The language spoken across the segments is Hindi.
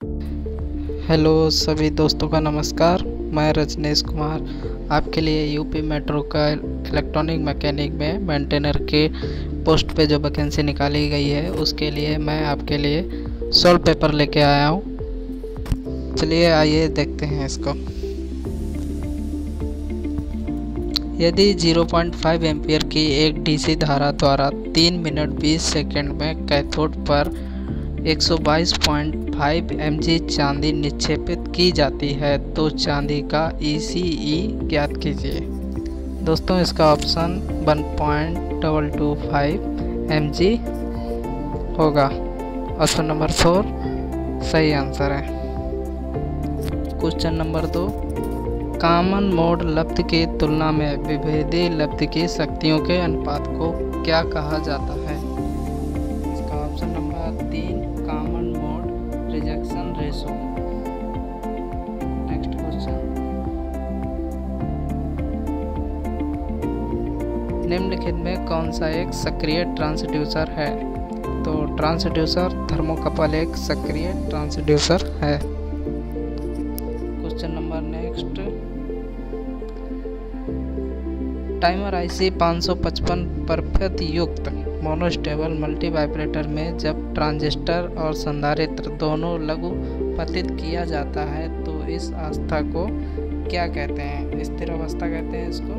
हेलो सभी दोस्तों का नमस्कार। मैं रजनीश कुमार आपके लिए यूपी मेट्रो का इलेक्ट्रॉनिक मैकेनिक में मेंटेनर के पोस्ट पे जो वैकेंसी निकाली गई है उसके लिए मैं आपके लिए सॉल्व पेपर लेके आया हूँ। चलिए आइए देखते हैं इसको। यदि 0.5 एम्पियर की एक डीसी धारा द्वारा 3 मिनट 20 सेकंड में कैथोड पर 122.5 mg चांदी निक्षेपित की जाती है तो चांदी का ECE ज्ञात कीजिए। दोस्तों इसका ऑप्शन 1.225 mg होगा। ऑप्शन नंबर 4 सही आंसर है। क्वेश्चन नंबर 2, कॉमन मोड लब्ध की तुलना में विभेदी लब्ध की शक्तियों के अनुपात को क्या कहा जाता है? इसका option number 3 common mode rejection ratio. Next question, निम्नलिखित में कौन सा एक सक्रिय ट्रांसड्यूसर है? तो ट्रांसड्यूसर थर्मोकपल एक सक्रिय ट्रांसड्यूसर है। Question number next, timer IC 555 perfect युक्त मोनोस्टेबल मल्टी वाइब्रेटर में जब ट्रांजिस्टर और संधारित्र दोनों लघु पतित किया जाता है तो इस अवस्था को क्या कहते हैं? स्थिर अवस्था कहते हैं इसको।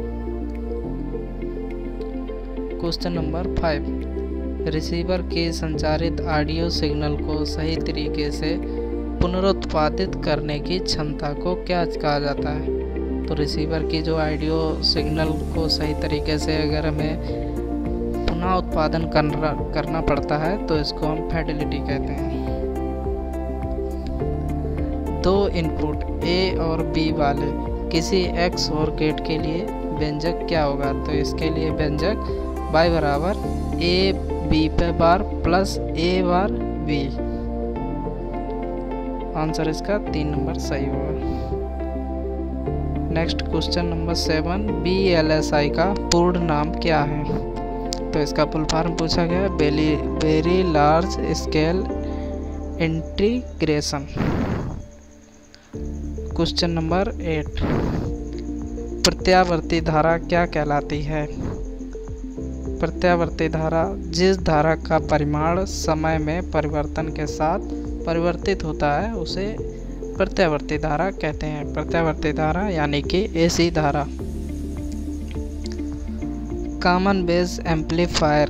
क्वेश्चन नंबर 5, रिसीवर के संचारित ऑडियो सिग्नल को सही तरीके से पुनरुत्पादित करने की क्षमता को क्या कहा जाता है? तो रिसीवर की जो ऑडियो सिग्नल को सही तरीके से अगर हमें पुनः उत्पादन करना पड़ता है तो इसको हम फिडेलिटी कहते हैं। दो इनपुट A और B वाले किसी X और गेट के लिए व्यंजक क्या होगा? तो इसके लिए व्यंजक y बराबर A B पे bar plus A bar B। Answer इसका 3 नंबर सही होगा। नेक्स्ट क्वेश्चन नंबर 7, VLSI का पूर्ण नाम क्या है? तो इसका फुल फॉर्म पूछा गया है very large scale integration. Question number 8, प्रत्यावर्ती धारा क्या कहलाती है? प्रत्यावर्ती धारा जिस धारा का परिमाण समय में परिवर्तन के साथ परिवर्तित होता है उसे प्रत्यावर्ती धारा कहते हैं। प्रत्यावर्ती धारा यानी कि AC धारा। कॉमन बेस एम्पलीफायर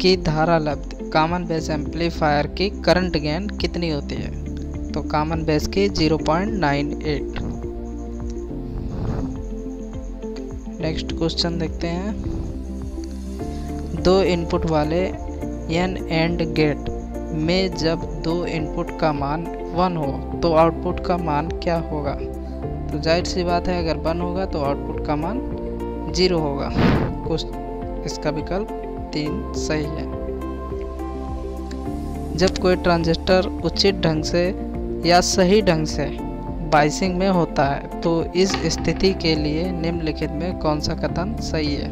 की धारा लब्ध कॉमन बेस एम्पलीफायर की करंट गेन कितनी होती है? तो कॉमन बेस की 0.98। नेक्स्ट क्वेश्चन देखते हैं, दो इनपुट वाले n एंड गेट में जब दो इनपुट का मान 1 हो तो आउटपुट का मान क्या होगा? तो जाहिर सी बात है अगर 1 होगा तो आउटपुट का मान 0 होगा। इसका विकल्प 3 सही है। जब कोई ट्रांजिस्टर उचित ढंग से या सही ढंग से बाइसिंग में होता है तो इस स्थिति के लिए निम्नलिखित में कौन सा कथन सही है?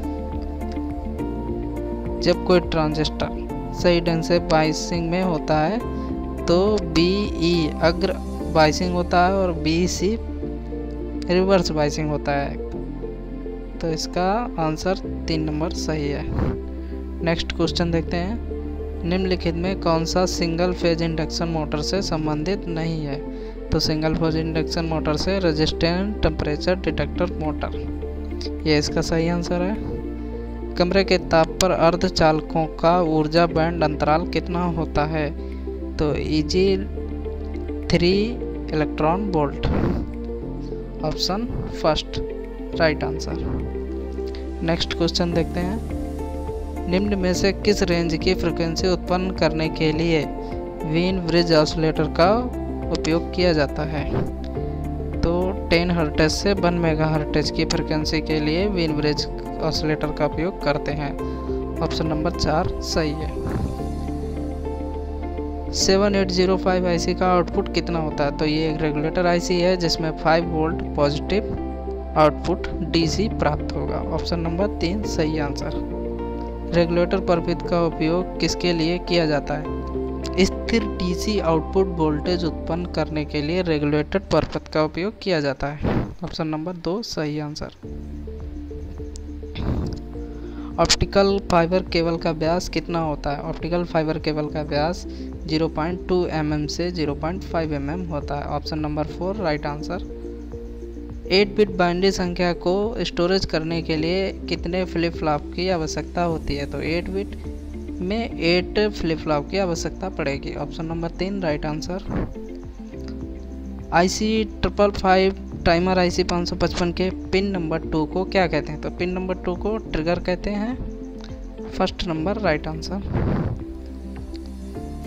जब कोई ट्रांजिस्टर सही ढंग से बाइसिंग में होता है तो BE अग्र बाइसिंग होता है और BC रिवर्स बाइसिंग होता है। तो इसका आंसर 3 नंबर सही है। नेक्स्ट क्वेश्चन देखते हैं, निम्नलिखित में कौन सा सिंगल फेज इंडक्शन मोटर से संबंधित नहीं है? तो सिंगल फेज इंडक्शन मोटर से रेजिस्टेंस टेम्परेचर डिटेक्टर मोटर, ये इसका सही आंसर है। कमरे के ताप पर अर्धचालकों का ऊर्जा बैंड अंतराल कितना होता है? तो Eg 3 electron volt. Option first right answer. Next question देखते हैं, निम्न में से किस रेंज की फ्रीक्वेंसी उत्पन्न करने के लिए व्हीन ब्रिज ऑसिलेटर का उपयोग किया जाता है? तो 10 हर्ट्ज से 1 मेगाहर्ट्ज की फ्रीक्वेंसी के लिए व्हीन ब्रिज ऑसिलेटर का उपयोग करते हैं। ऑप्शन नंबर 4 सही है। 7805 IC का आउटपुट कितना होता है? तो ये एक रेगुलेटर IC है जिसमें 5 वोल्ट पॉजिटिव आउटपुट DC प्राप्त होगा। ऑप्शन नंबर 3 सही आंसर। रेगुलेटर परफित का उपयोग किसके लिए किया जाता है? स्थिर डीसी आउटपुट वोल्टेज उत्पन्न करने के लिए रेगुलेटेड परपथ का उपयोग किया जाता है। ऑप्शन नंबर 2 सही आंसर। ऑप्टिकल फाइबर केबल का व्यास कितना होता है? ऑप्टिकल फाइबर केबल का व्यास 0.2 mm से 0.5 mm होता है। Option number 4 right answer. 8 bit binary संख्या को स्टोरेज करने के लिए कितने फ्लिप फ्लॉप की आवश्यकता होती है? तो 8 बिट में 8 फ्लिप फ्लॉप की आवश्यकता पड़ेगी। Option number 3 right answer. IC 555 timer IC 555 के पिन नंबर 2 को क्या कहते हैं? तो पिन नंबर 2 को ट्रिगर कहते हैं। First number right answer.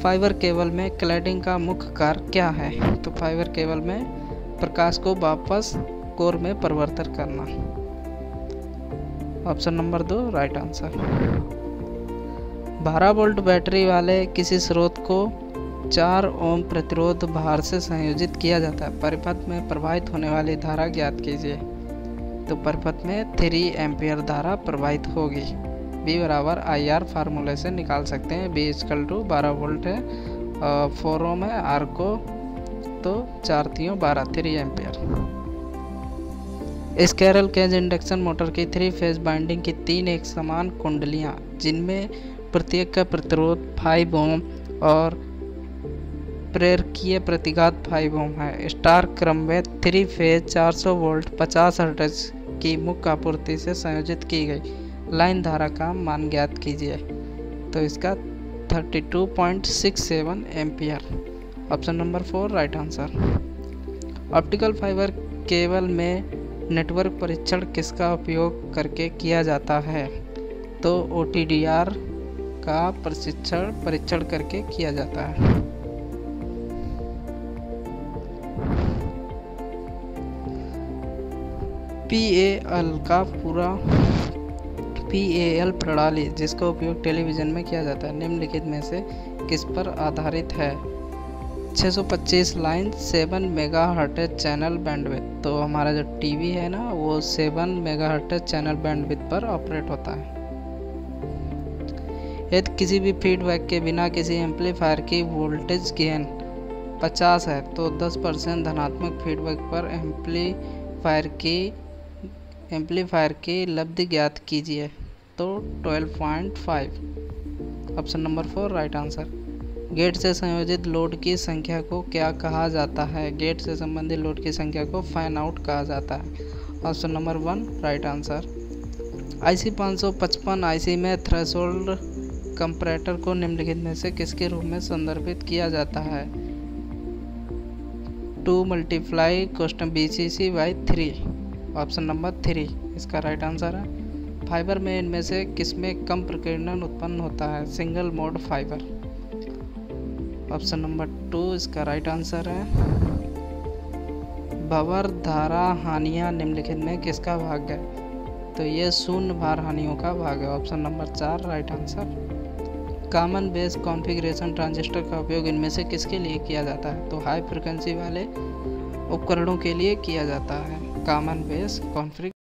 Fibre cable में क्लैडिंग का मुख्य कार्य क्या है? तो फाइबर केबल में प्रकाश को वापस कोर में परिवर्तन करना। Option number 2 right answer. 12 volt battery वाले किसी स्रोत को 4 ओम प्रतिरोध भार से संयोजित किया जाता है। परिपथ में प्रवाहित होने वाली धारा ज्ञात कीजिए। तो परिपथ में 3 एम्पियर धारा प्रवाहित होगी। B बराबर IR फार्मूले से निकाल सकते हैं। B = 12 वोल्ट है, 4 ओम है, R को तो 4 3 12 3 ampere. Squirrel cage induction motor की 3 फेज बाइंडिंग की 3 एक समान कुंडलियां, जिनमें प्रत्येक का प्रतिरोध 5 ओम और प्रेरकीय प्रतिघात 5 ओम है, स्टार क्रम में 3 फेज 400 वोल्ट 50 हर्ट्ज की मुख्य आपूर्ति से संयोजित की गई लाइन धारा का मान ज्ञात कीजिए। तो इसका 32.67 ampere. Option number 4 right answer. Optical fibre cable में नेटवर्क परीक्षण किसका उपयोग करके किया जाता है? तो OTDR का परीक्षण करके किया जाता है। PAL प्रणाली जिसका उपयोग टेलीविज़न में किया जाता है निम्नलिखित में से किस पर आधारित है? 625 लाइन 7 मेगाहर्ट्ज चैनल बैंडविड्थ। तो हमारा जो टीवी है ना वो 7 मेगाहर्ट्ज चैनल बैंडविड्थ पर ऑपरेट होता है। यदि किसी भी फीडबैक के बिना किसी एम्पलीफायर की वोल्टेज गेन 50 है तो 10% धनात्मक फीडबैक पर एम्पलीफायर की लब्धि ज्ञात कीजिए। तो 12.5। Option number 4 right answer. Gate से संयोजित लोड की संख्या को क्या कहा जाता है? गेट से संबंधित लोड की संख्या को फैन आउट कहा जाता है। Option number 1 right answer. IC 555 IC में थ्रेशोल्ड कंपैरेटर को निम्नलिखित में से किसके रूप में संदर्भित किया जाता है? 2 × BCC/3। ऑप्शन नंबर 3 इसका राइट आंसर है। फाइबर में इनमें से किसमें कम प्रकीर्णन उत्पन्न होता है? Single mode fibre. Option number 2 इसका राइट आंसर है। भंवर धारा हानियाँ निम्नलिखित में किसका भाग है? तो ये शून्य भार हानियों का भाग है। Option number 4 right answer. Common base configuration transistor का उपयोग इनमें से किसके लिए किया जाता है? तो हाई फ्रिक्वेंसी वाले उपकरणों के लिए किया जाता है कॉमन बेस कॉन्फ़िगरेशन।